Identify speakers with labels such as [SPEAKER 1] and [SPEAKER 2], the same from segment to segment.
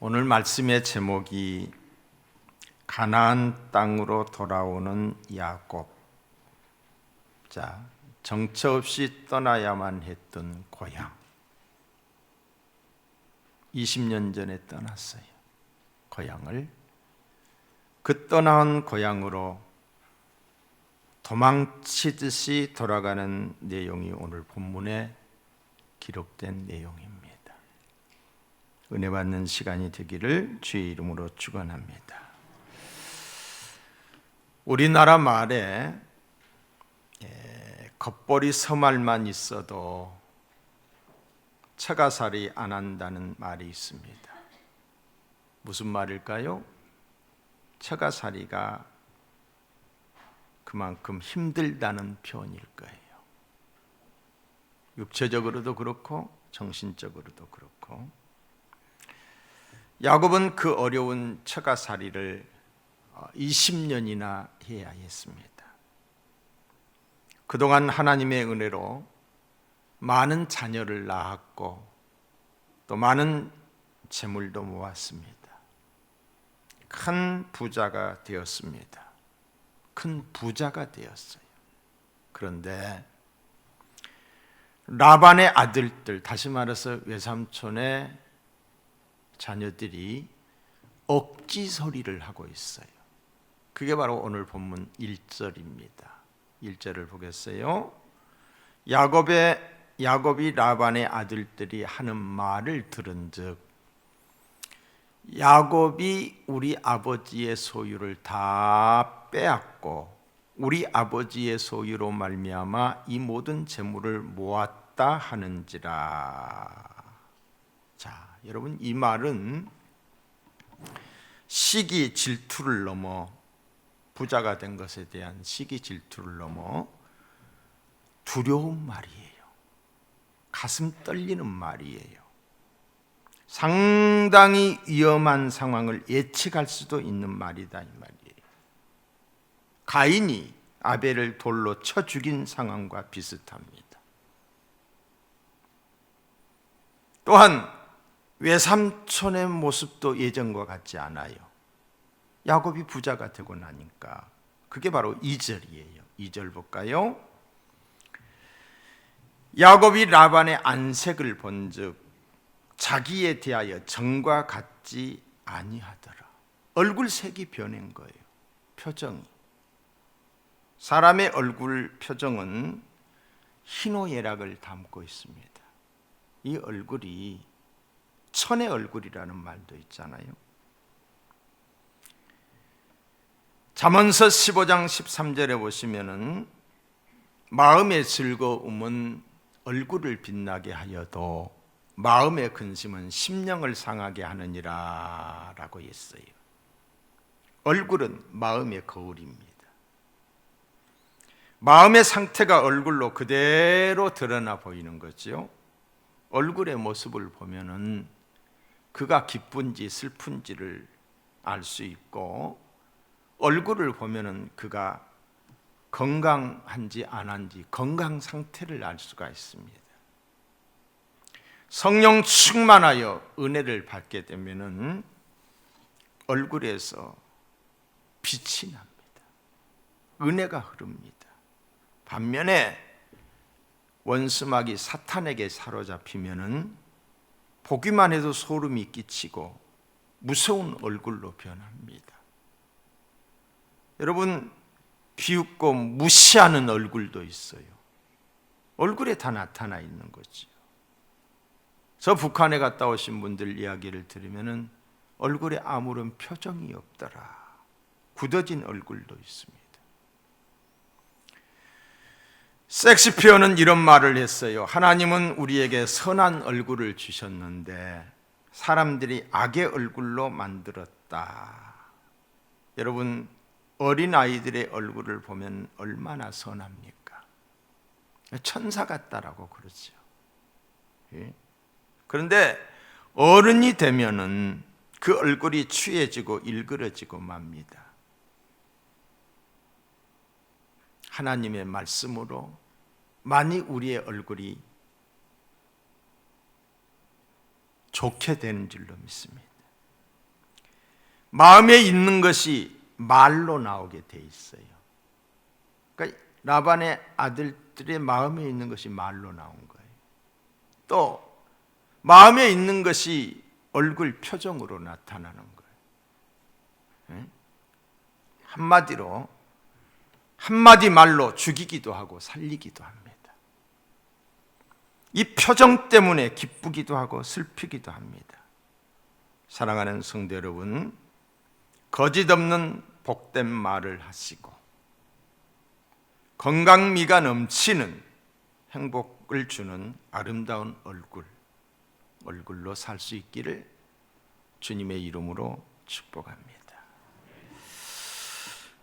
[SPEAKER 1] 오늘 말씀의 제목이 가나안 땅으로 돌아오는 야곱. 자, 정처 없이 떠나야만 했던 고향. 20년 전에 떠났어요. 고향을. 그 떠난 고향으로 도망치듯이 돌아가는 내용이 오늘 본문에 기록된 내용입니다. 은혜 받는 시간이 되기를 주의 이름으로 축원합니다. 우리나라 말에 겉벌이 서말만 있어도 처가살이 안 한다는 말이 있습니다. 무슨 말일까요? 처가살이가 그만큼 힘들다는 표현일 거예요. 육체적으로도 그렇고 정신적으로도 그렇고. 야곱은 그 어려운 처가살이를 20년이나 해야 했습니다. 그동안 하나님의 은혜로 많은 자녀를 낳았고 또 많은 재물도 모았습니다. 큰 부자가 되었습니다. 큰 부자가 되었어요. 그런데 라반의 아들들, 다시 말해서 외삼촌의 자녀들이 억지 소리를 하고 있어요. 그게 바로 오늘 본문 1절입니다. 1절을 보겠어요. 야곱이 라반의 아들들이 하는 말을 들은즉 야곱이 우리 아버지의 소유를 다 빼앗고 우리 아버지의 소유로 말미암아 이 모든 재물을 모았다 하는지라. 자, 여러분, 이 말은 시기 질투를 넘어, 부자가 된 것에 대한 시기 질투를 넘어 두려운 말이에요. 가슴 떨리는 말이에요. 상당히 위험한 상황을 예측할 수도 있는 말이다, 이 말이에요. 가인이 아벨을 돌로 쳐 죽인 상황과 비슷합니다. 또한 외삼촌의 모습도 예전과 같지 않아요. 야곱이 부자가 되고 나니까. 그게 바로 2절이에요. 2절 볼까요? 야곱이 라반의 안색을 본즉 자기에 대하여 전과 같지 아니하더라. 얼굴색이 변한 거예요. 표정이. 사람의 얼굴 표정은 희노애락을 담고 있습니다. 이 얼굴이 천의 얼굴이라는 말도 있잖아요. 잠언서 15장 13절에 보시면은 마음의 즐거움은 얼굴을 빛나게 하여도 마음의 근심은 심령을 상하게 하느니라 라고 했어요. 얼굴은 마음의 거울입니다. 마음의 상태가 얼굴로 그대로 드러나 보이는 거죠. 얼굴의 모습을 보면은 그가 기쁜지 슬픈지를 알 수 있고, 얼굴을 보면은 그가 건강한지 안 한지 건강 상태를 알 수가 있습니다. 성령 충만하여 은혜를 받게 되면은 얼굴에서 빛이 납니다. 은혜가 흐릅니다. 반면에 원수마귀 사탄에게 사로잡히면은 보기만 해도 소름이 끼치고 무서운 얼굴로 변합니다. 여러분, 비웃고 무시하는 얼굴도 있어요. 얼굴에 다 나타나 있는 거죠. 저 북한에 갔다 오신 분들 이야기를 들으면은 얼굴에 아무런 표정이 없더라. 굳어진 얼굴도 있습니다. 섹스피어는 이런 말을 했어요. 하나님은 우리에게 선한 얼굴을 주셨는데 사람들이 악의 얼굴로 만들었다. 여러분, 어린 아이들의 얼굴을 보면 얼마나 선합니까? 천사 같다라고 그러죠. 그런데 어른이 되면은 그 얼굴이 취해지고 일그러지고 맙니다. 하나님의 말씀으로 많이 우리의 얼굴이 좋게 되는 줄로 믿습니다. 마음에 있는 것이 말로 나오게 돼 있어요. 그러니까 라반의 아들들의 마음에 있는 것이 말로 나온 거예요. 또 마음에 있는 것이 얼굴 표정으로 나타나는 거예요. 한마디로 한마디 말로 죽이기도 하고 살리기도 합니다. 이 표정 때문에 기쁘기도 하고 슬피기도 합니다. 사랑하는 성도 여러분, 거짓 없는 복된 말을 하시고 건강미가 넘치는 행복을 주는 아름다운 얼굴로 살 수 있기를 주님의 이름으로 축복합니다.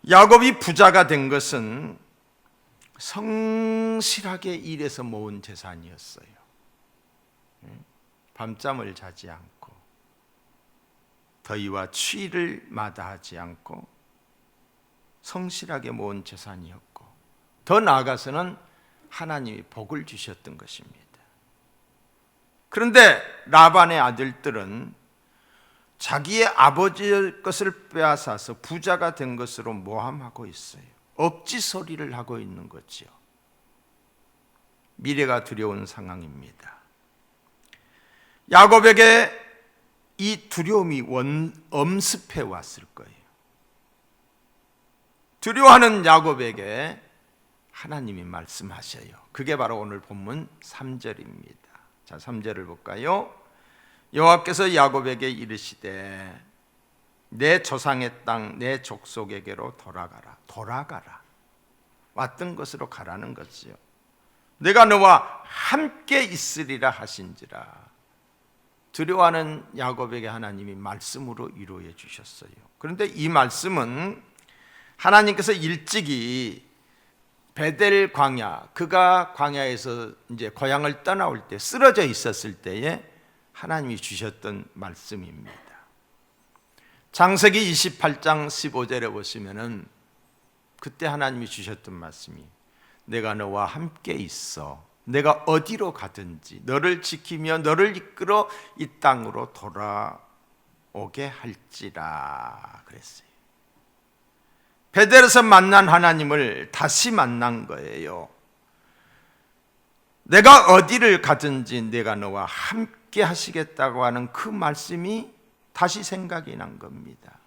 [SPEAKER 1] 야곱이 부자가 된 것은 성실하게 일해서 모은 재산이었어요. 밤잠을 자지 않고 더위와 추위를 마다하지 않고 성실하게 모은 재산이었고, 더 나아가서는 하나님이 복을 주셨던 것입니다. 그런데 라반의 아들들은 자기의 아버지의 것을 빼앗아서 부자가 된 것으로 모함하고 있어요. 억지 소리를 하고 있는 거지요. 미래가 두려운 상황입니다. 야곱에게 이 두려움이 엄습해 왔을 거예요. 두려워하는 야곱에게 하나님이 말씀하셔요. 그게 바로 오늘 본문 3절입니다. 자, 3절을 볼까요? 여호와께서 야곱에게 이르시되 내 조상의 땅 내 족속에게로 돌아가라. 왔던 것으로 가라는 것이요. 내가 너와 함께 있으리라 하신지라. 두려워하는 야곱에게 하나님이 말씀으로 위로해 주셨어요. 그런데 이 말씀은 하나님께서 일찍이 베델 광야, 그가 광야에서 이제 고향을 떠나올 때 쓰러져 있었을 때에 하나님이 주셨던 말씀입니다. 창세기 28장 15절에 보시면은 그때 하나님이 주셨던 말씀이 내가 너와 함께 있어 내가 어디로 가든지 너를 지키며 너를 이끌어 이 땅으로 돌아오게 할지라 그랬어요. 베델에서 만난 하나님을 다시 만난 거예요. 내가 어디를 가든지 내가 너와 함께 하시겠다고 하는 그 말씀이 다시 생각이 난 겁니다.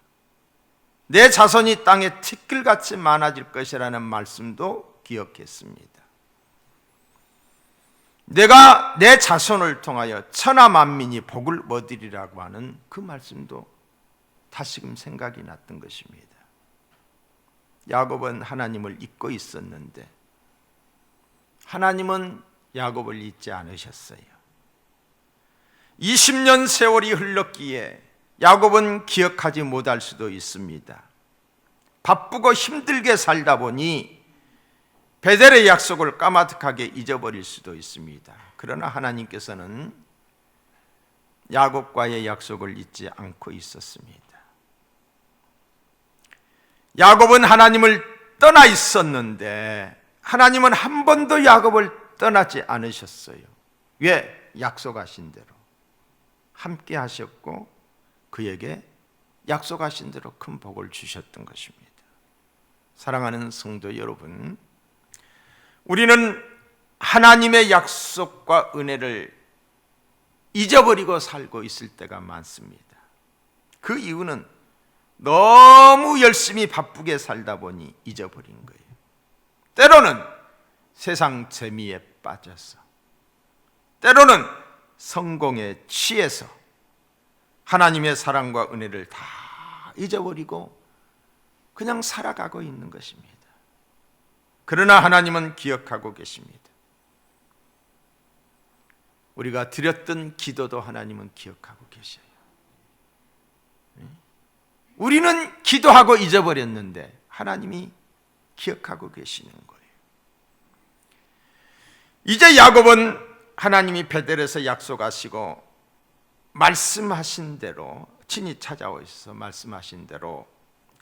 [SPEAKER 1] 내 자손이 땅에 티끌같이 많아질 것이라는 말씀도 기억했습니다. 내가 내 자손을 통하여 천하 만민이 복을 얻으리라고 하는 그 말씀도 다시금 생각이 났던 것입니다. 야곱은 하나님을 잊고 있었는데 하나님은 야곱을 잊지 않으셨어요. 20년 세월이 흘렀기에 야곱은 기억하지 못할 수도 있습니다. 바쁘고 힘들게 살다 보니 베델의 약속을 까마득하게 잊어버릴 수도 있습니다. 그러나 하나님께서는 야곱과의 약속을 잊지 않고 있었습니다. 야곱은 하나님을 떠나 있었는데 하나님은 한 번도 야곱을 떠나지 않으셨어요. 왜? 약속하신 대로 함께 하셨고 그에게 약속하신 대로 큰 복을 주셨던 것입니다. 사랑하는 성도 여러분, 우리는 하나님의 약속과 은혜를 잊어버리고 살고 있을 때가 많습니다. 그 이유는 너무 열심히 바쁘게 살다 보니 잊어버린 거예요. 때로는 세상 재미에 빠져서, 때로는 성공에 취해서 하나님의 사랑과 은혜를 다 잊어버리고 그냥 살아가고 있는 것입니다. 그러나 하나님은 기억하고 계십니다. 우리가 드렸던 기도도 하나님은 기억하고 계셔요. 우리는 기도하고 잊어버렸는데 하나님이 기억하고 계시는 거예요. 이제 야곱은 하나님이 베델에서 약속하시고 말씀하신 대로 친히 찾아오셔서 말씀하신 대로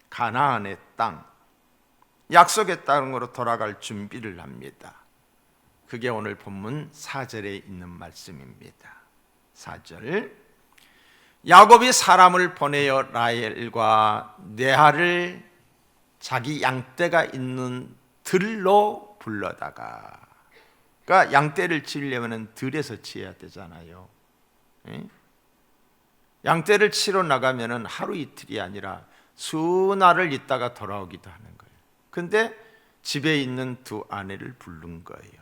[SPEAKER 1] 가나안의 땅, 약속의 땅으로 돌아갈 준비를 합니다. 그게 오늘 본문 4절에 있는 말씀입니다. 4절, 야곱이 사람을 보내어 라헬과 레아를 자기 양떼가 있는 들로 불러다가, 그러니까 양떼를 치려면 들에서 치야 되잖아요. 양떼를 치러 나가면 하루 이틀이 아니라 수날을 있다가 돌아오기도 하는 거예요. 근데 집에 있는 두 아내를 부른 거예요.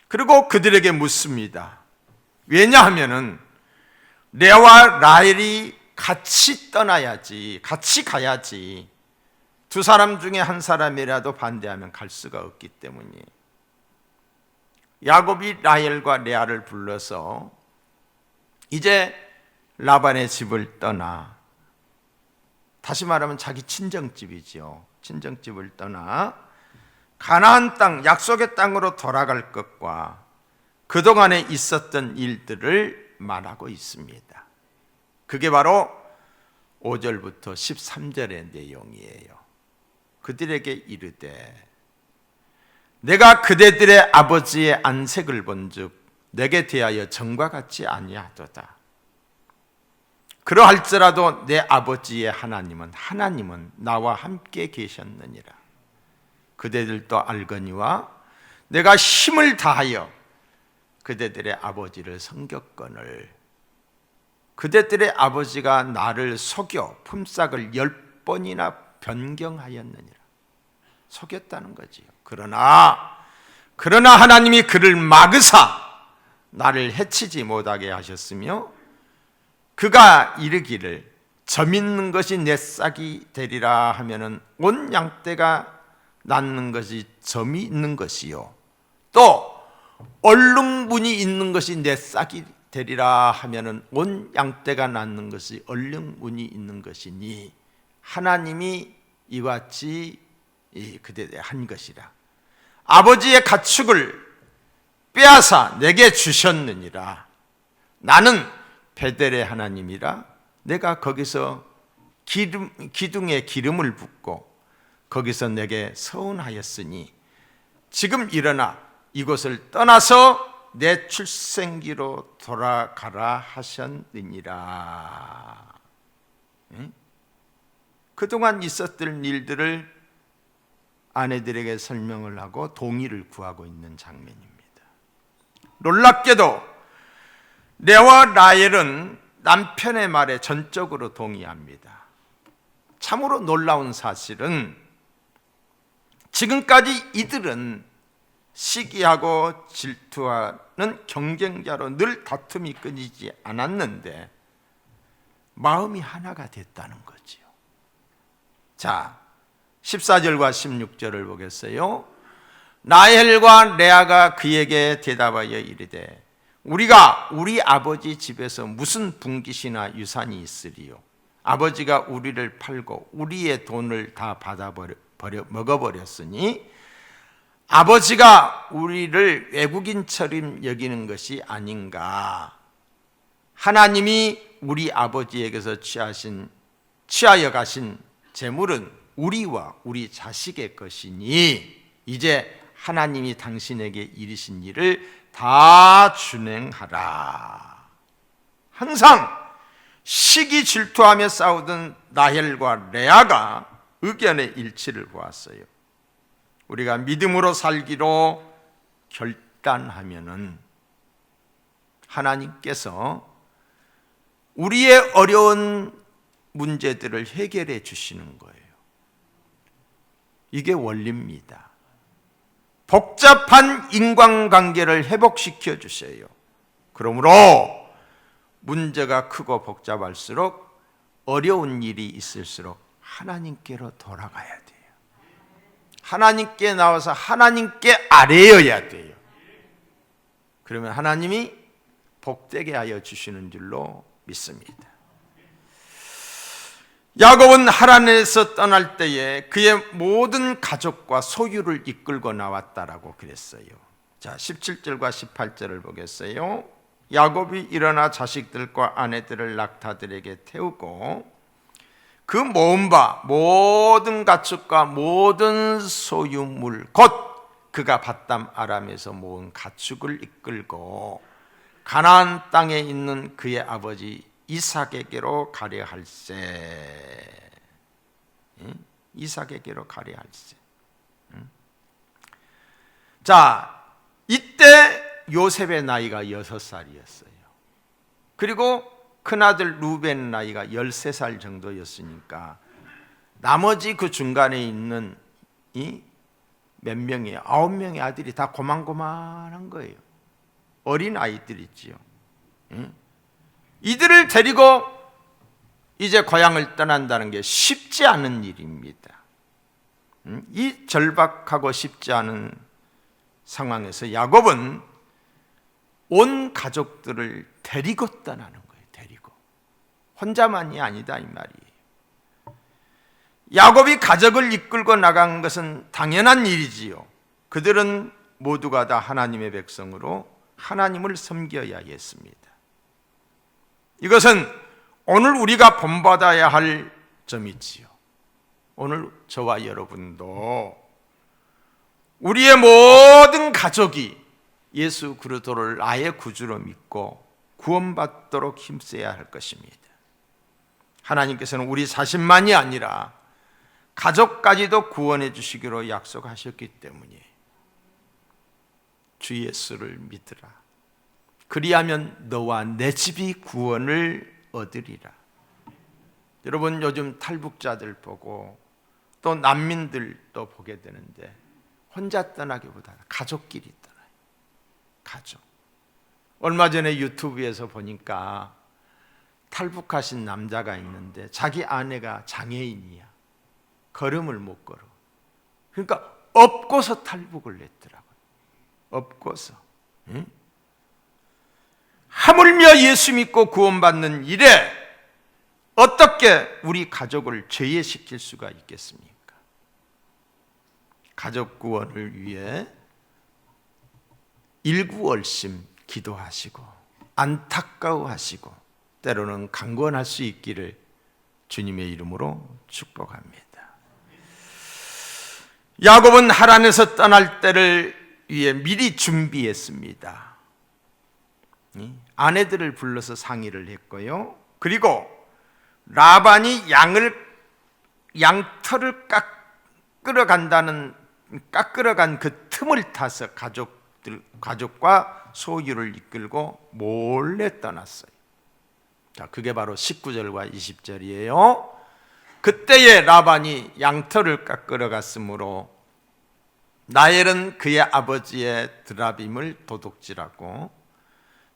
[SPEAKER 1] 그리고 그들에게 묻습니다. 왜냐하면은 레아와 라헬이 같이 떠나야지, 같이 가야지. 두 사람 중에 한 사람이라도 반대하면 갈 수가 없기 때문이에요. 야곱이 라헬과 레아를 불러서 이제 라반의 집을 떠나, 다시 말하면 자기 친정집이죠. 친정집을 떠나 가나안 땅, 약속의 땅으로 돌아갈 것과 그동안에 있었던 일들을 말하고 있습니다. 그게 바로 5절부터 13절의 내용이에요. 그들에게 이르되 내가 그대들의 아버지의 안색을 본즉 내게 대하여 전과 같지 아니하도다. 그러할지라도 내 아버지의 하나님은 나와 함께 계셨느니라. 그대들도 알거니와 내가 힘을 다하여 그대들의 아버지를 섬겼거늘 그대들의 아버지가 나를 속여 품삯을 10번이나 변경하였느니라. 속였다는 거지요. 그러나 하나님이 그를 막으사 나를 해치지 못하게 하셨으며 그가 이르기를 점 있는 것이 내 싹이 되리라 하면은 온 양떼가 낳는 것이 점이 있는 것이요 또 얼룩무늬 있는 것이 내 싹이 되리라 하면은 온 양떼가 낳는 것이 얼룩무늬 있는 것이니 하나님이 이와 같이 그대에 한 것이라. 아버지의 가축을 빼앗아 내게 주셨느니라. 나는 베델의 하나님이라. 내가 거기서 기둥에 기름을 붓고 거기서 내게 서운하였으니 지금 일어나 이곳을 떠나서 내 출생기로 돌아가라 하셨느니라. 그동안 있었던 일들을 아내들에게 설명을 하고 동의를 구하고 있는 장면입니다. 놀랍게도 레아와 라헬은 남편의 말에 전적으로 동의합니다. 참으로 놀라운 사실은 지금까지 이들은 시기하고 질투하는 경쟁자로 늘 다툼이 끊이지 않았는데 마음이 하나가 됐다는 거지요. 자, 14절과 16절을 보겠어요. 라헬과 레아가 그에게 대답하여 이르되 우리가 우리 아버지 집에서 무슨 분깃이나 유산이 있으리요? 아버지가 우리를 팔고 우리의 돈을 다 먹어버렸으니 아버지가 우리를 외국인처럼 여기는 것이 아닌가? 하나님이 우리 아버지에게서 취하여 가신 재물은 우리와 우리 자식의 것이니 이제 하나님이 당신에게 이르신 일을 다 준행하라. 항상 시기 질투하며 싸우던 라헬과 레아가 의견의 일치를 보았어요. 우리가 믿음으로 살기로 결단하면은 하나님께서 우리의 어려운 문제들을 해결해 주시는 거예요. 이게 원리입니다. 복잡한 인간관계를 회복시켜 주세요. 그러므로 문제가 크고 복잡할수록 어려운 일이 있을수록 하나님께로 돌아가야 돼요. 하나님께 나와서 하나님께 아뢰어야 돼요. 그러면 하나님이 복되게 하여 주시는 줄로 믿습니다. 야곱은 하란에서 떠날 때에 그의 모든 가족과 소유를 이끌고 나왔다라고 그랬어요. 자, 17절과 18절을 보겠어요. 야곱이 일어나 자식들과 아내들을 낙타들에게 태우고 그 모은 바 모든 가축과 모든 소유물 곧 그가 바담 아람에서 모은 가축을 이끌고 가나안 땅에 있는 그의 아버지 이삭에게로 가려 할세. 이삭에게로 가려 할세. 자, 이때 요셉의 나이가 6살이었어요. 그리고 큰아들 루벤 나이가 13살 정도였으니까 나머지 그 중간에 있는 이 몇 명의 9명의 아들이 다 고만고만한 거예요. 어린 아이들이지요. 이들을 데리고 이제 고향을 떠난다는 게 쉽지 않은 일입니다. 이 절박하고 쉽지 않은 상황에서 야곱은 온 가족들을 데리고 떠나는 거예요. 데리고. 혼자만이 아니다 이 말이에요. 야곱이 가족을 이끌고 나간 것은 당연한 일이지요. 그들은 모두가 다 하나님의 백성으로 하나님을 섬겨야 했습니다. 이것은 오늘 우리가 본받아야 할 점이지요. 오늘 저와 여러분도 우리의 모든 가족이 예수 그리스도를 나의 구주로 믿고 구원받도록 힘써야 할 것입니다. 하나님께서는 우리 자신만이 아니라 가족까지도 구원해 주시기로 약속하셨기 때문에 주 예수를 믿으라. 그리하면 너와 내 집이 구원을 얻으리라. 여러분, 요즘 탈북자들 보고 또 난민들도 보게 되는데 혼자 떠나기보다 가족끼리 떠나요. 가족. 얼마 전에 유튜브에서 보니까 탈북하신 남자가 있는데 자기 아내가 장애인이야. 걸음을 못 걸어. 그러니까 업고서 탈북을 했더라고요. 업고서. 응? 하물며 예수 믿고 구원받는 일에 어떻게 우리 가족을 죄예시킬 수가 있겠습니까? 가족 구원을 위해 일구월심 기도하시고 안타까워하시고 때로는 강권할 수 있기를 주님의 이름으로 축복합니다. 야곱은 하란에서 떠날 때를 위해 미리 준비했습니다. 아내들을 불러서 상의를 했고요. 그리고 라반이 양털을 깎으러 간 그 틈을 타서 가족과 소유를 이끌고 몰래 떠났어요. 자, 그게 바로 19절과 20절이에요. 그때에 라반이 양털을 깎으러 갔으므로 라헬은 그의 아버지의 드라빔을 도둑질하고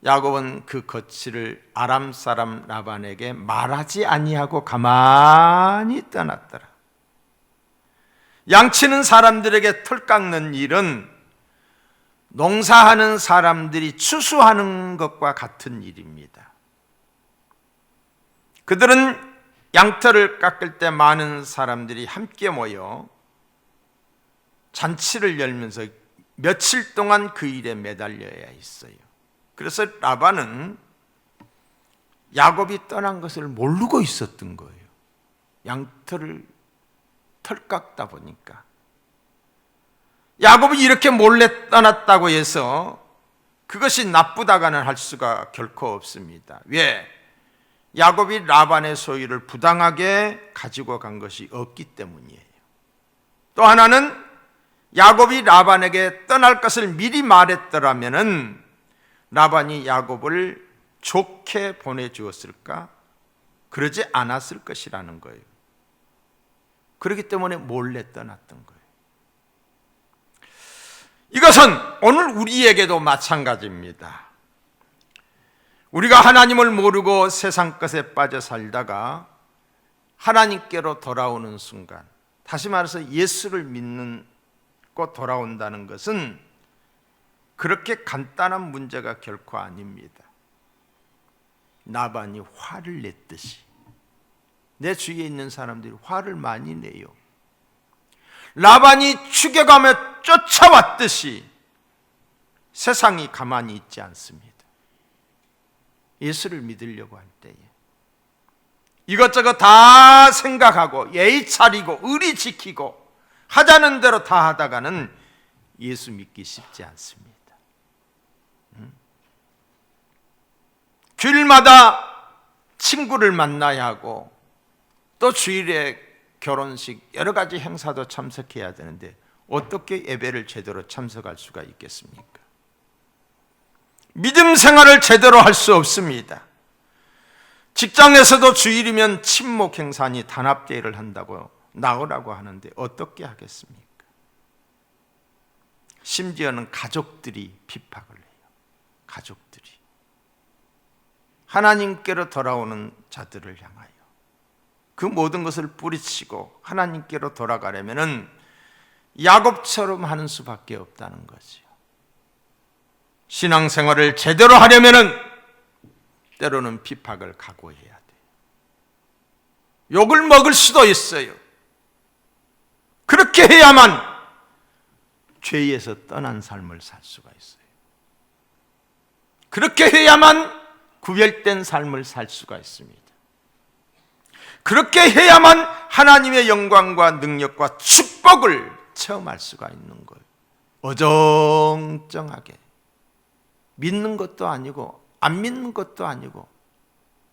[SPEAKER 1] 야곱은 그 거취를 아람 사람 라반에게 말하지 아니하고 가만히 떠났더라. 양치는 사람들에게 털 깎는 일은 농사하는 사람들이 추수하는 것과 같은 일입니다. 그들은 양털을 깎을 때 많은 사람들이 함께 모여 잔치를 열면서 며칠 동안 그 일에 매달려야 했어요. 그래서 라반은 야곱이 떠난 것을 모르고 있었던 거예요. 양털을 털 깎다 보니까. 야곱이 이렇게 몰래 떠났다고 해서 그것이 나쁘다가는 할 수가 결코 없습니다. 왜? 야곱이 라반의 소유를 부당하게 가지고 간 것이 없기 때문이에요. 또 하나는 야곱이 라반에게 떠날 것을 미리 말했더라면 라반이 야곱을 좋게 보내주었을까? 그러지 않았을 것이라는 거예요. 그렇기 때문에 몰래 떠났던 거예요. 이것은 오늘 우리에게도 마찬가지입니다. 우리가 하나님을 모르고 세상 것에 빠져 살다가 하나님께로 돌아오는 순간, 다시 말해서 예수를 믿고 돌아온다는 것은 그렇게 간단한 문제가 결코 아닙니다. 나반이 화를 냈듯이 내 주위에 있는 사람들이 화를 많이 내요. 라반이 죽여가며 쫓아왔듯이 세상이 가만히 있지 않습니다. 예수를 믿으려고 할 때에 이것저것 다 생각하고 예의 차리고 의리 지키고 하자는 대로 다 하다가는 예수 믿기 쉽지 않습니다. 주일마다 친구를 만나야 하고 또 주일에 결혼식 여러 가지 행사도 참석해야 되는데 어떻게 예배를 제대로 참석할 수가 있겠습니까? 믿음 생활을 제대로 할 수 없습니다. 직장에서도 주일이면 친목 행사니 단합대회를 한다고 나오라고 하는데 어떻게 하겠습니까? 심지어는 가족들이 핍박을 해요. 가족들이 하나님께로 돌아오는 자들을 향하여 그 모든 것을 뿌리치고 하나님께로 돌아가려면 야곱처럼 하는 수밖에 없다는 거죠. 신앙생활을 제대로 하려면 때로는 핍박을 각오해야 돼요. 욕을 먹을 수도 있어요. 그렇게 해야만 죄에서 떠난 삶을 살 수가 있어요. 그렇게 해야만 구별된 삶을 살 수가 있습니다. 그렇게 해야만 하나님의 영광과 능력과 축복을 체험할 수가 있는 거예요. 어정쩡하게 믿는 것도 아니고 안 믿는 것도 아니고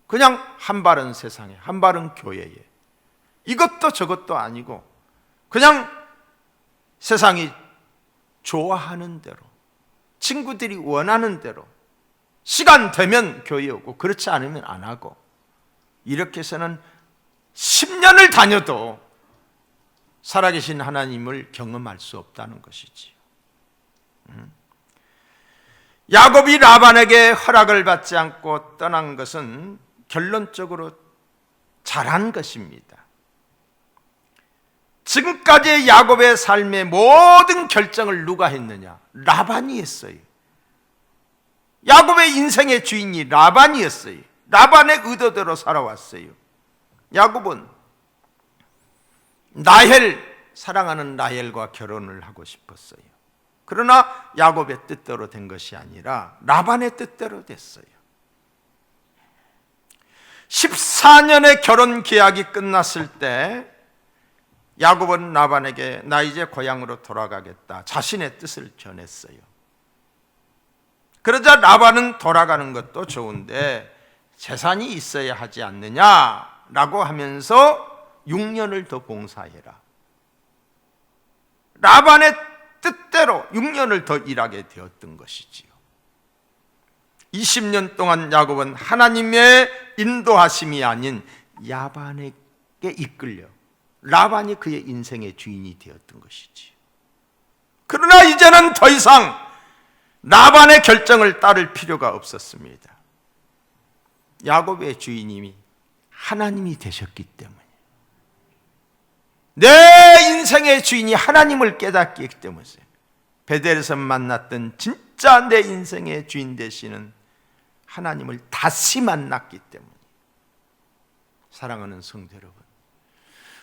[SPEAKER 1] 그냥 한 발은 세상에 한 발은 교회에 이것도 저것도 아니고 그냥 세상이 좋아하는 대로 친구들이 원하는 대로 시간 되면 교회 오고 그렇지 않으면 안 하고 이렇게 해서는 10년을 다녀도 살아계신 하나님을 경험할 수 없다는 것이지요. 야곱이 라반에게 허락을 받지 않고 떠난 것은 결론적으로 잘한 것입니다. 지금까지 야곱의 삶의 모든 결정을 누가 했느냐? 라반이 했어요. 야곱의 인생의 주인이 라반이었어요. 라반의 의도대로 살아왔어요. 야곱은 사랑하는 라헬과 결혼을 하고 싶었어요. 그러나 야곱의 뜻대로 된 것이 아니라 라반의 뜻대로 됐어요. 14년의 결혼 계약이 끝났을 때 야곱은 라반에게 나 이제 고향으로 돌아가겠다 자신의 뜻을 전했어요. 그러자 라반은 돌아가는 것도 좋은데 재산이 있어야 하지 않느냐라고 하면서 6년을 더 봉사해라. 라반의 뜻대로 6년을 더 일하게 되었던 것이지요. 20년 동안 야곱은 하나님의 인도하심이 아닌 라반에게 이끌려 라반이 그의 인생의 주인이 되었던 것이지요. 그러나 이제는 더 이상 라반의 결정을 따를 필요가 없었습니다. 야곱의 주인님이 하나님이 되셨기 때문에 내 인생의 주인이 하나님을 깨닫기 때문에 베델에서 만났던 진짜 내 인생의 주인 되시는 하나님을 다시 만났기 때문에 사랑하는 성도 여러분,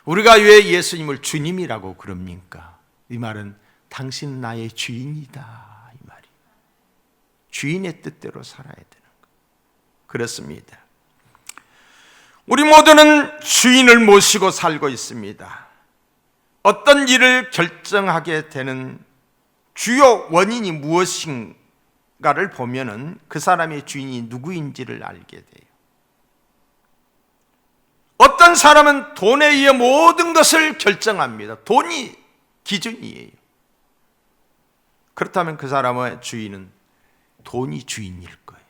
[SPEAKER 1] 우리가 왜 예수님을 주님이라고 그럽니까? 이 말은 당신 나의 주인이다 이 말이에요. 주인의 뜻대로 살아야 되는 거. 그렇습니다. 우리 모두는 주인을 모시고 살고 있습니다. 어떤 일을 결정하게 되는 주요 원인이 무엇인가를 보면은 그 사람의 주인이 누구인지를 알게 돼요. 어떤 사람은 돈에 의해 모든 것을 결정합니다. 돈이 기준이에요. 그렇다면 그 사람의 주인은 돈이 주인일 거예요.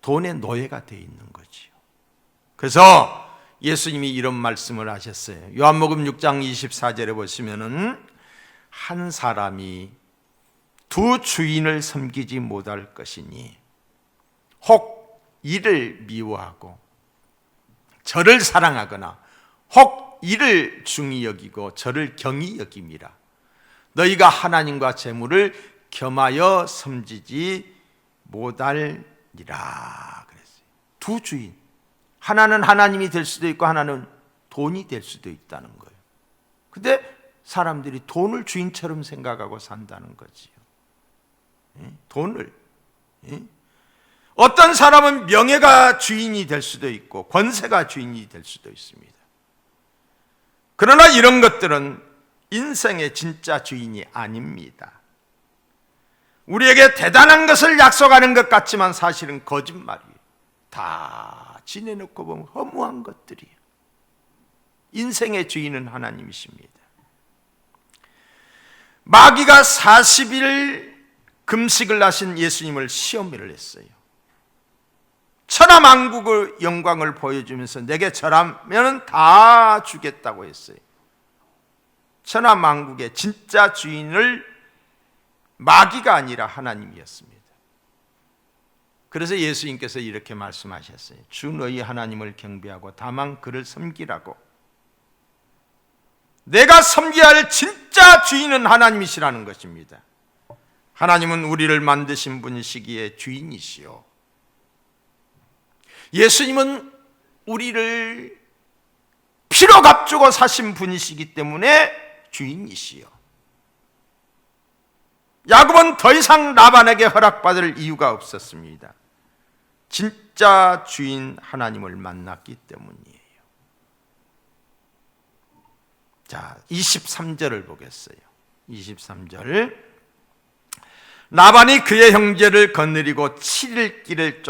[SPEAKER 1] 돈의 노예가 되어 있는 거지요. 그래서 예수님이 이런 말씀을 하셨어요. 요한복음 6장 24절에 보시면은 한 사람이 두 주인을 섬기지 못할 것이니 혹 이를 미워하고 저를 사랑하거나 혹 이를 중히 여기고 저를 경히 여김이라. 너희가 하나님과 재물을 겸하여 섬기지 못할니라 그랬어요. 두 주인, 하나는 하나님이 될 수도 있고 하나는 돈이 될 수도 있다는 거예요. 근데 사람들이 돈을 주인처럼 생각하고 산다는 거지요. 돈을. 어떤 사람은 명예가 주인이 될 수도 있고 권세가 주인이 될 수도 있습니다. 그러나 이런 것들은 인생의 진짜 주인이 아닙니다. 우리에게 대단한 것을 약속하는 것 같지만 사실은 거짓말이에요. 다 지내놓고 보면 허무한 것들이에요. 인생의 주인은 하나님이십니다. 마귀가 40일 금식을 하신 예수님을 시험을 했어요. 천하만국의 영광을 보여주면서 내게 절하면 다 주겠다고 했어요. 천하만국의 진짜 주인을 마귀가 아니라 하나님이었습니다. 그래서 예수님께서 이렇게 말씀하셨어요. 주 너희 하나님을 경배하고 다만 그를 섬기라고. 내가 섬겨야 할 진짜 주인은 하나님이시라는 것입니다. 하나님은 우리를 만드신 분이시기에 주인이시요, 예수님은 우리를 피로 값주고 사신 분이시기 때문에 주인이시요, 야곱은 더 이상 라반에게 허락받을 이유가 없었습니다. 진짜 주인 하나님을 만났기 때문이에요. 자, 23절을 보겠어요. 23절. 라반이 그의 형제를 거느리고 7일 길을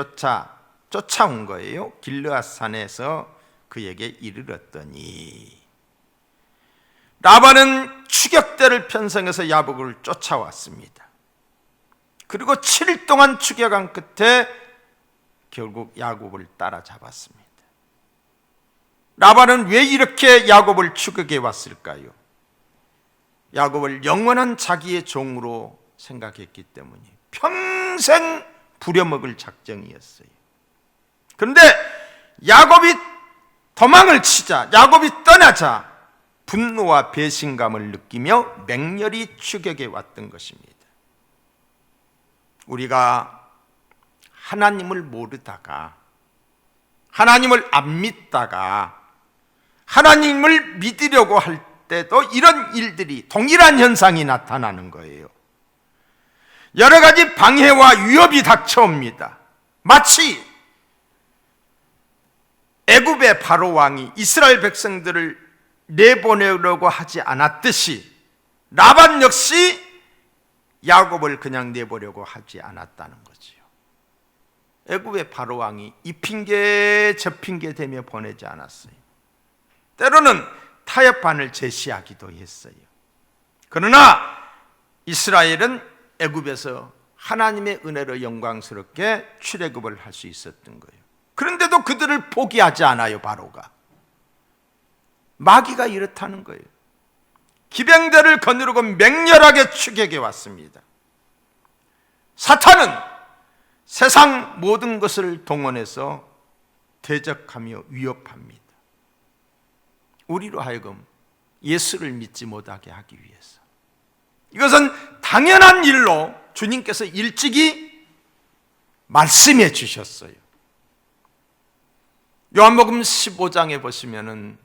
[SPEAKER 1] 쫓아온 거예요. 길르앗산에서 그에게 이르렀더니, 라반은 추격대를 편성해서 야곱을 쫓아왔습니다. 그리고 7일 동안 추격한 끝에 결국 야곱을 따라잡았습니다. 라반은 왜 이렇게 야곱을 추격해 왔을까요? 야곱을 영원한 자기의 종으로 생각했기 때문이에요. 평생 부려먹을 작정이었어요. 그런데 야곱이 도망을 치자, 야곱이 떠나자 분노와 배신감을 느끼며 맹렬히 추격해 왔던 것입니다. 우리가 하나님을 모르다가, 하나님을 안 믿다가 하나님을 믿으려고 할 때도 이런 일들이, 동일한 현상이 나타나는 거예요. 여러 가지 방해와 위협이 닥쳐옵니다. 마치 애굽의 바로 왕이 이스라엘 백성들을 내보내려고 하지 않았듯이 라반 역시 야곱을 그냥 내보려고 하지 않았다는 거지요. 애굽의 바로 왕이 이 핑계 저 핑계 대며 보내지 않았어요. 때로는 타협안을 제시하기도 했어요. 그러나 이스라엘은 애굽에서 하나님의 은혜로 영광스럽게 출애굽을 할 수 있었던 거예요. 그런데도 그들을 포기하지 않아요. 바로가. 마귀가 이렇다는 거예요. 기병대를 거느리고 맹렬하게 추격해 왔습니다. 사탄은 세상 모든 것을 동원해서 대적하며 위협합니다. 우리로 하여금 예수를 믿지 못하게 하기 위해서. 이것은 당연한 일로 주님께서 일찍이 말씀해 주셨어요. 요한복음 15장에 보시면은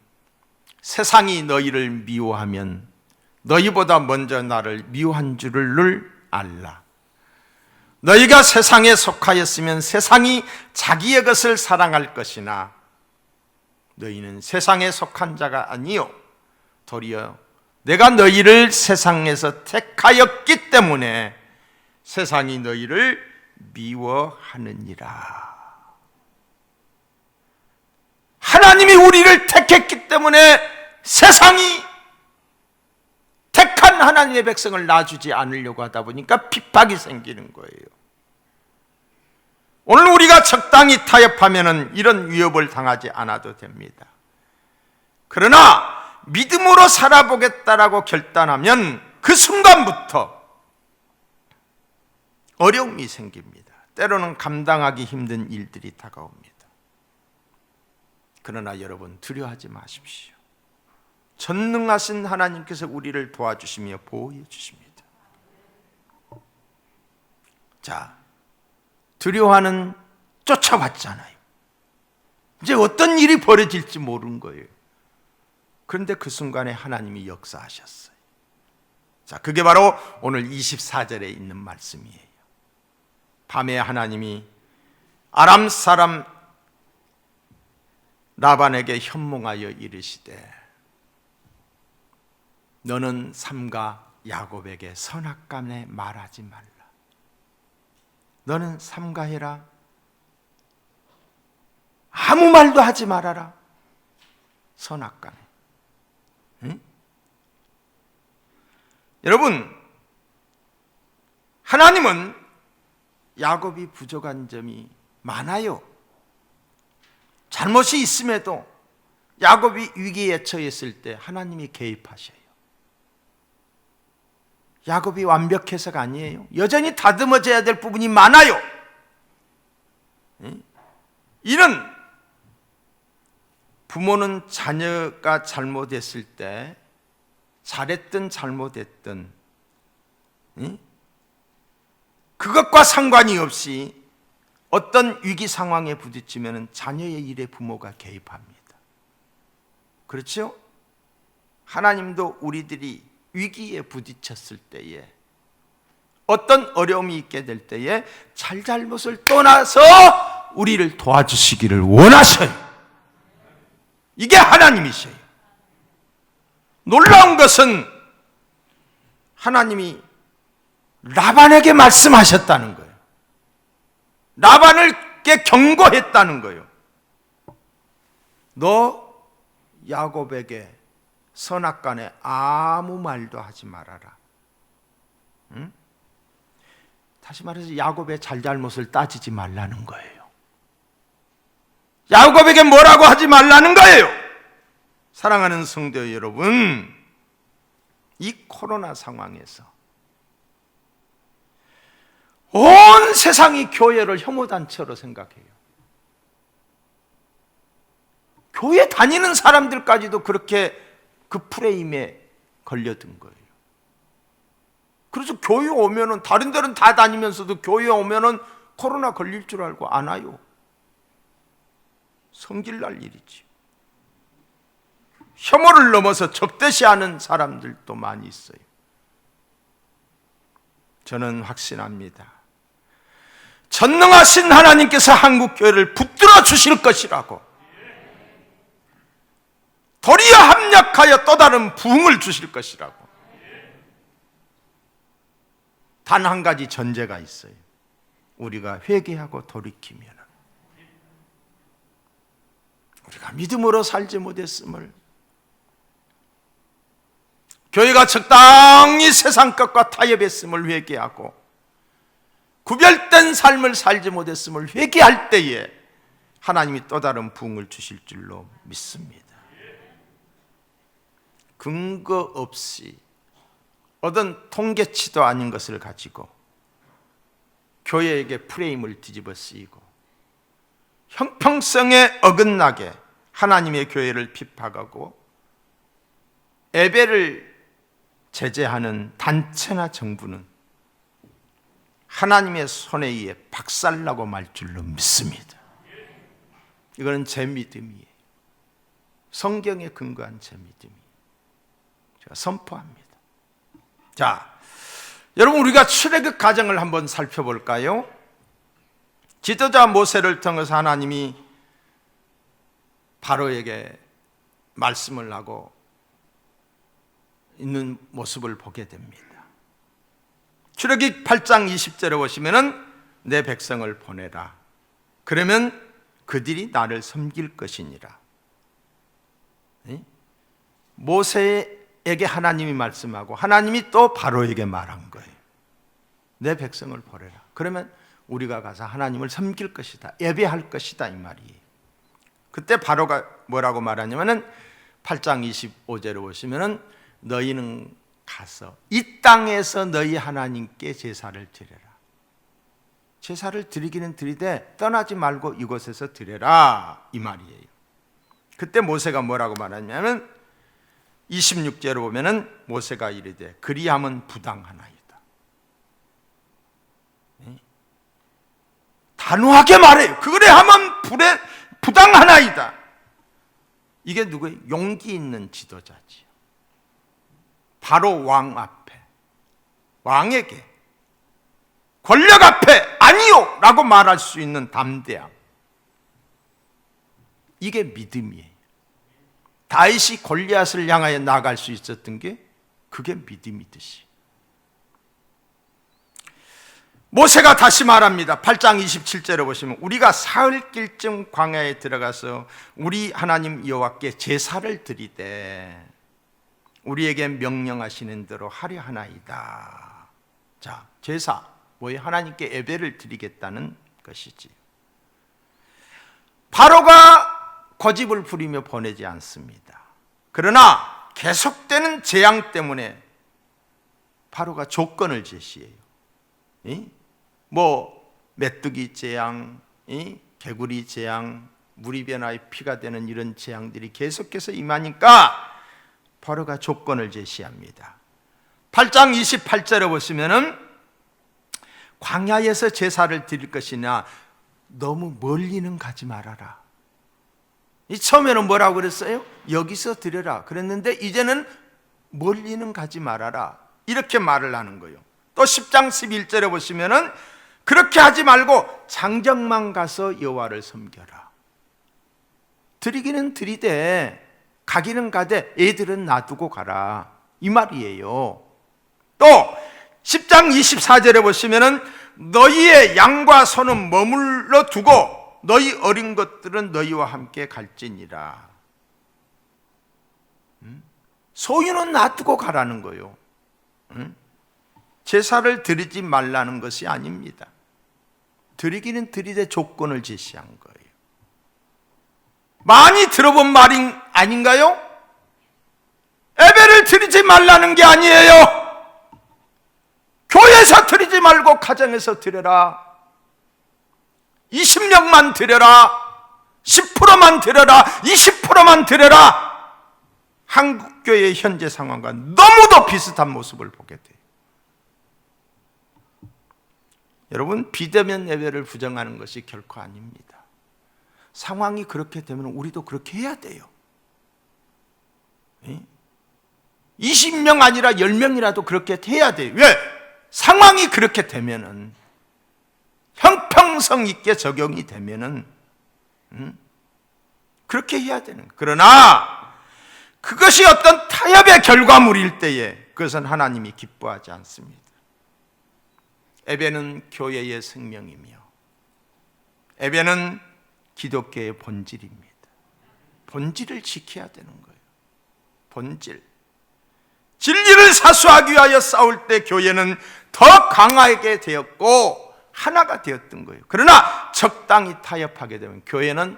[SPEAKER 1] 세상이 너희를 미워하면 너희보다 먼저 나를 미워한 줄을 알라. 너희가 세상에 속하였으면 세상이 자기의 것을 사랑할 것이나 너희는 세상에 속한 자가 아니요 도리어 내가 너희를 세상에서 택하였기 때문에 세상이 너희를 미워하느니라. 하나님이 우리를 택했기 때문에 세상이 택한 하나님의 백성을 놔주지 않으려고 하다 보니까 핍박이 생기는 거예요. 오늘 우리가 적당히 타협하면 이런 위협을 당하지 않아도 됩니다. 그러나 믿음으로 살아보겠다라고 결단하면 그 순간부터 어려움이 생깁니다. 때로는 감당하기 힘든 일들이 다가옵니다. 그러나 여러분 두려워하지 마십시오. 전능하신 하나님께서 우리를 도와주시며 보호해 주십니다. 자, 두려워하는 쫓아왔잖아요. 이제 어떤 일이 벌어질지 모르는 거예요. 그런데 그 순간에 하나님이 역사하셨어요. 자, 그게 바로 오늘 24절에 있는 말씀이에요. 밤에 하나님이 아람 사람 라반에게 현몽하여 이르시되 너는 삼가 야곱에게 선악간에 말하지 말라. 너는 삼가해라. 아무 말도 하지 말아라. 선악간에. 응? 여러분, 하나님은 야곱이 부족한 점이 많아요. 잘못이 있음에도 야곱이 위기에 처했을 때 하나님이 개입하셔요. 야곱이 완벽해서가 아니에요. 여전히 다듬어져야 될 부분이 많아요. 이는 부모는 자녀가 잘못했을 때 잘했든 잘못했든 그것과 상관이 없이 어떤 위기 상황에 부딪히면 자녀의 일에 부모가 개입합니다. 그렇죠? 하나님도 우리들이 위기에 부딪혔을 때에, 어떤 어려움이 있게 될 때에 잘잘못을 떠나서 우리를 도와주시기를 원하셔요. 이게 하나님이셔요. 놀라운 것은 하나님이 라반에게 말씀하셨다는 거예요. 라반에게 경고했다는 거예요. 너 야곱에게 선악간에 아무 말도 하지 말아라. 응? 다시 말해서 야곱의 잘잘못을 따지지 말라는 거예요. 야곱에게 뭐라고 하지 말라는 거예요. 사랑하는 성도 여러분, 이 코로나 상황에서 온 세상이 교회를 혐오단체로 생각해요. 교회 다니는 사람들까지도 그렇게 그 프레임에 걸려든 거예요. 그래서 교회 오면은, 다른 데는 다 다니면서도 교회 오면은 코로나 걸릴 줄 알고 안 와요. 성질날 일이지. 혐오를 넘어서 적대시하는 사람들도 많이 있어요. 저는 확신합니다. 전능하신 하나님께서 한국 교회를 붙들어 주실 것이라고, 도리어 합력하여 또 다른 부흥을 주실 것이라고. 단 한 가지 전제가 있어요. 우리가 회개하고 돌이키면, 우리가 믿음으로 살지 못했음을, 교회가 적당히 세상 것과 타협했음을 회개하고 구별된 삶을 살지 못했음을 회개할 때에 하나님이 또 다른 부흥을 주실 줄로 믿습니다. 근거 없이 어떤 통계치도 아닌 것을 가지고 교회에게 프레임을 뒤집어 쓰이고 형평성에 어긋나게 하나님의 교회를 핍박하고 예배를 제재하는 단체나 정부는 하나님의 손에 의해 박살나고 말 줄로 믿습니다. 이거는 제 믿음이에요. 성경에 근거한 제 믿음이에요. 제가 선포합니다. 자, 여러분, 우리가 출애굽 과정을 한번 살펴볼까요? 지도자 모세를 통해서 하나님이 바로에게 말씀을 하고 있는 모습을 보게 됩니다. 출애굽 8장 20절에 보시면은 내 백성을 보내라. 그러면 그들이 나를 섬길 것이니라. 모세에게 하나님이 말씀하고 하나님이 또 바로에게 말한 거예요. 내 백성을 보내라. 그러면 우리가 가서 하나님을 섬길 것이다, 예배할 것이다, 이 말이에요. 그때 바로가 뭐라고 말하냐면은 8장 25절에 보시면은 너희는 가서 이 땅에서 너희 하나님께 제사를 드려라. 제사를 드리기는 드리되 떠나지 말고 이곳에서 드려라, 이 말이에요. 그때 모세가 뭐라고 말하냐면 26절에 보면은 모세가 이르되 그리함은 부당하나이다. 단호하게 말해요. 그래하면 부당하나이다. 이게 누구예요? 용기 있는 지도자지요. 바로 왕 앞에, 왕에게, 권력 앞에 아니요 라고 말할 수 있는 담대함. 이게 믿음이에요. 다윗이 골리앗을 향하여 나갈 수 있었던 게 그게 믿음이듯이. 모세가 다시 말합니다. 8장 27절에 보시면 우리가 사흘길쯤 광야에 들어가서 우리 하나님 여호와께 제사를 드리되 우리에게 명령하시는 대로 하려 하나이다. 자, 제사 뭐예요? 하나님께 예배를 드리겠다는 것이지. 바로가 고집을 부리며 보내지 않습니다. 그러나 계속되는 재앙 때문에 바로가 조건을 제시해요. 메뚜기 재앙, 개구리 재앙, 물이 변화에 피가 되는 이런 재앙들이 계속해서 임하니까 바로가 조건을 제시합니다. 8장 28절에 보시면은 광야에서 제사를 드릴 것이냐 너무 멀리는 가지 말아라. 처음에는 뭐라고 그랬어요? 여기서 드려라 그랬는데 이제는 멀리는 가지 말아라 이렇게 말을 하는 거예요. 또 10장 11절에 보시면은 그렇게 하지 말고 장정만 가서 여호와를 섬겨라. 드리기는 드리되 가기는 가되 애들은 놔두고 가라 이 말이에요. 또 10장 24절에 보시면은 너희의 양과 소는 머물러 두고 너희 어린 것들은 너희와 함께 갈지니라. 소유는 놔두고 가라는 거예요. 제사를 드리지 말라는 것이 아닙니다. 드리기는 드리되 조건을 제시한 거예요. 많이 들어본 말이 아닌가요? 예배를 드리지 말라는 게 아니에요. 교회에서 드리지 말고 가정에서 드려라. 20명만 드려라. 10%만 드려라. 20%만 드려라. 한국교회의 현재 상황과 너무도 비슷한 모습을 보게 돼요. 여러분, 비대면 예배를 부정하는 것이 결코 아닙니다. 상황이 그렇게 되면 우리도 그렇게 해야 돼요. 20명 아니라 10명이라도 그렇게 해야 돼요. 왜? 상황이 그렇게 되면은 형평성 있게 적용이 되면은 그렇게 해야 되는 거예요. 그러나 그것이 어떤 타협의 결과물일 때에 그것은 하나님이 기뻐하지 않습니다. 예배는 교회의 생명이며 예배는 기독교의 본질입니다. 본질을 지켜야 되는 거예요. 본질. 진리를 사수하기 위하여 싸울 때 교회는 더 강하게 되었고 하나가 되었던 거예요. 그러나 적당히 타협하게 되면 교회는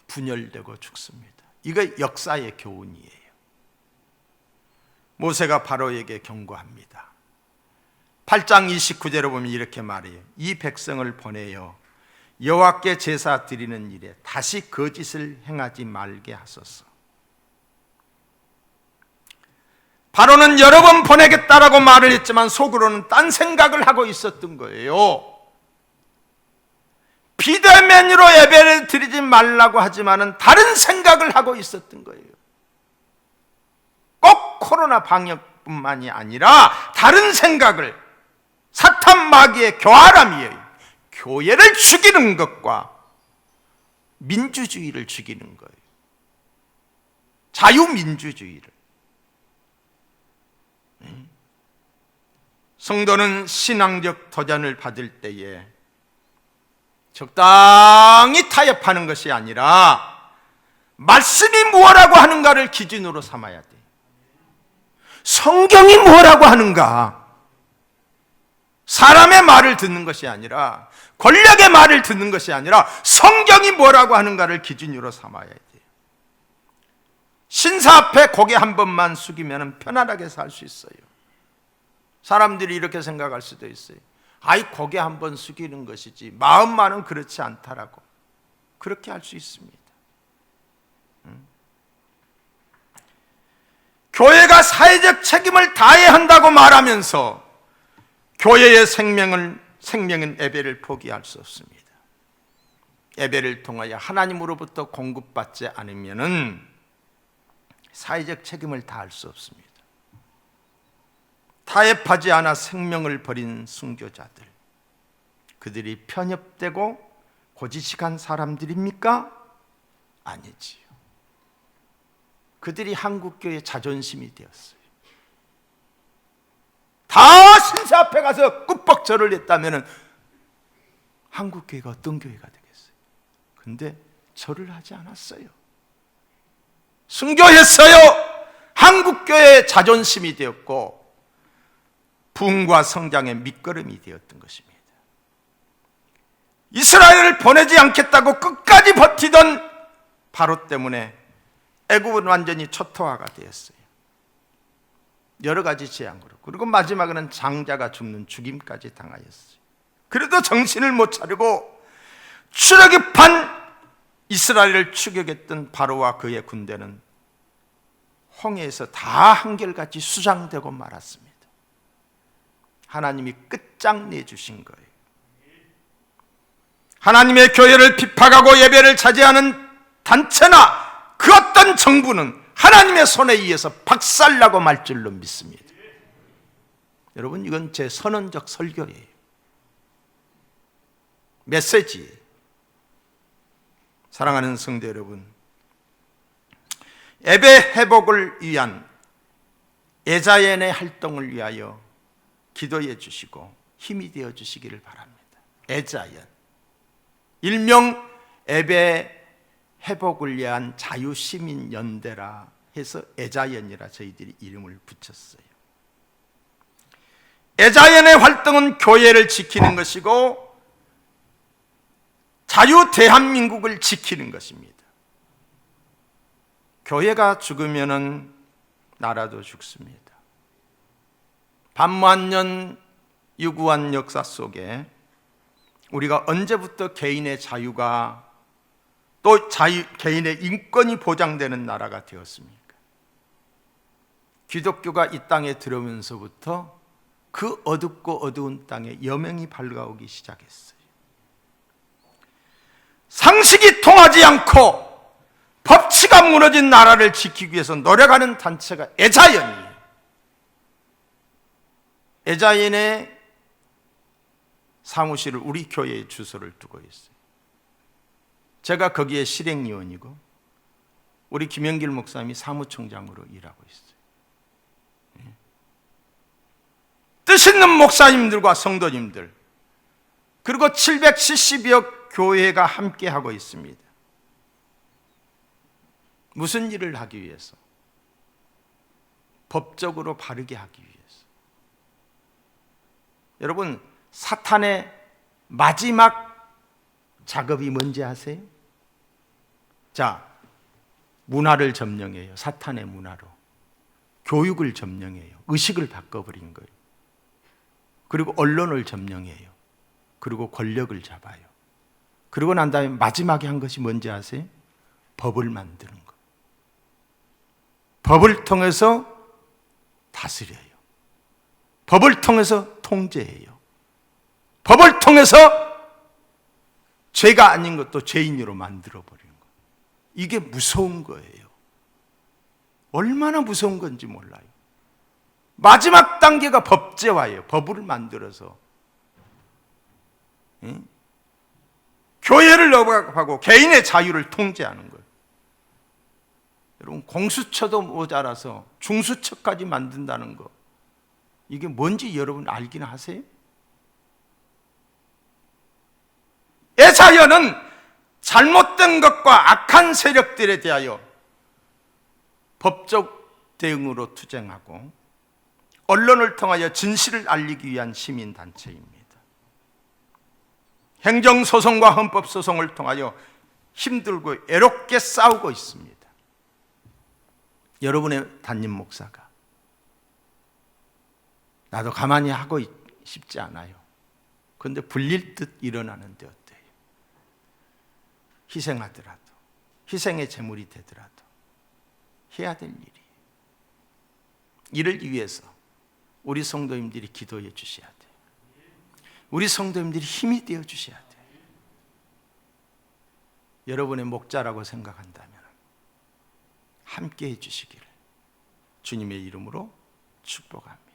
[SPEAKER 1] 분열되고 죽습니다. 이거 역사의 교훈이에요. 모세가 바로에게 경고합니다. 8장 29절에 보면 이렇게 말해요. 이 백성을 보내어 여호와께 제사 드리는 일에 다시 거짓을 행하지 말게 하소서. 바로는 여러 번 보내겠다라고 말을 했지만 속으로는 딴 생각을 하고 있었던 거예요. 비대면으로 예배를 드리지 말라고 하지만은 다른 생각을 하고 있었던 거예요. 꼭 코로나 방역뿐만이 아니라 다른 생각을, 사탄 마귀의 교활함이에요. 교회를 죽이는 것과 민주주의를 죽이는 거예요. 자유민주주의를. 성도는 신앙적 도전을 받을 때에 적당히 타협하는 것이 아니라 말씀이 무엇라고 하는가를 기준으로 삼아야 돼. 성경이 무엇라고 하는가. 사람의 말을 듣는 것이 아니라, 권력의 말을 듣는 것이 아니라 성경이 뭐라고 하는가를 기준으로 삼아야 돼요. 신사 앞에 고개 한 번만 숙이면 편안하게 살 수 있어요. 사람들이 이렇게 생각할 수도 있어요. 아이, 고개 한 번 숙이는 것이지 마음만은 그렇지 않다라고. 그렇게 할 수 있습니다. 교회가 사회적 책임을 다해야 한다고 말하면서 교회의 생명은 예배를 포기할 수 없습니다. 예배를 통하여 하나님으로부터 공급받지 않으면은 사회적 책임을 다할 수 없습니다. 타협하지 않아 생명을 버린 순교자들, 그들이 편협되고 고지식한 사람들입니까? 아니지요. 그들이 한국교회의 자존심이 되었어요. 다 신사 앞에 가서 꾹뻑 절을 했다면 한국교회가 어떤 교회가 되겠어요? 근데 절을 하지 않았어요. 순교했어요. 한국교회의 자존심이 되었고 부흥과 성장의 밑거름이 되었던 것입니다. 이스라엘을 보내지 않겠다고 끝까지 버티던 바로 때문에 애굽은 완전히 초토화가 되었어요. 여러 가지 재앙으로. 그리고 마지막에는 장자가 죽는 죽임까지 당하였어요. 그래도 정신을 못 차리고 추력입한 이스라엘을 추격했던 바로와 그의 군대는 홍해에서 다 한결같이 수장되고 말았습니다. 하나님이 끝장내 주신 거예요. 하나님의 교회를 핍박하고 예배를 차지하는 단체나 그 어떤 정부는 하나님의 손에 의해서 박살나고 말 줄로 믿습니다. 여러분, 이건 제 선언적 설교예요. 메시지. 사랑하는 성도 여러분, 예배 회복을 위한 예자연의 활동을 위하여 기도해 주시고 힘이 되어 주시기를 바랍니다. 예자연, 일명 예배 회복을 위한 자유시민연대라 해서 예자연이라 저희들이 이름을 붙였어요. 예자연의 활동은 교회를 지키는 것이고 자유 대한민국을 지키는 것입니다. 교회가 죽으면 나라도 죽습니다. 반만년 유구한 역사 속에 우리가 언제부터 개인의 자유가 또 개인의 인권이 보장되는 나라가 되었습니까? 기독교가 이 땅에 들어오면서부터 그 어둡고 어두운 땅에 여명이 밝아오기 시작했어요. 상식이 통하지 않고 법치가 무너진 나라를 지키기 위해서 노력하는 단체가 예자연이에요. 예자연의 사무실을 우리 교회에 주소를 두고 있어요. 제가 거기에 실행위원이고 우리 김영길 목사님이 사무총장으로 일하고 있어요. 뜻있는 목사님들과 성도님들 그리고 770여 교회가 함께하고 있습니다. 무슨 일을 하기 위해서? 법적으로 바르게 하기 위해서. 여러분, 사탄의 마지막 작업이 뭔지 아세요? 자, 문화를 점령해요. 사탄의 문화로. 교육을 점령해요. 의식을 바꿔버린 거예요. 그리고 언론을 점령해요. 그리고 권력을 잡아요. 그러고 난 다음에 마지막에 한 것이 뭔지 아세요? 법을 만드는 거. 법을 통해서 다스려요. 법을 통해서 통제해요. 법을 통해서 죄가 아닌 것도 죄인으로 만들어버리는 거예요. 이게 무서운 거예요. 얼마나 무서운 건지 몰라요. 마지막 단계가 법제화예요. 법을 만들어서 교회를 억압하고 개인의 자유를 통제하는 거예요. 여러분, 공수처도 모자라서 중수처까지 만든다는 거, 이게 뭔지 여러분 알긴 하세요? 예자연은 잘못된 것과 악한 세력들에 대하여 법적 대응으로 투쟁하고 언론을 통하여 진실을 알리기 위한 시민단체입니다. 행정소송과 헌법소송을 통하여 힘들고 애롭게 싸우고 있습니다. 여러분의 담임 목사가 나도 가만히 하고 싶지 않아요. 그런데 불릴 듯 일어나는데 어때요? 희생하더라도, 희생의 제물이 되더라도 해야 될 일이에요. 이를 위해서 우리 성도님들이 기도해 주셔야 돼요. 우리 성도님들이 힘이 되어 주셔야 돼요. 여러분의 목자라고 생각한다면 함께 해 주시기를 주님의 이름으로 축복합니다.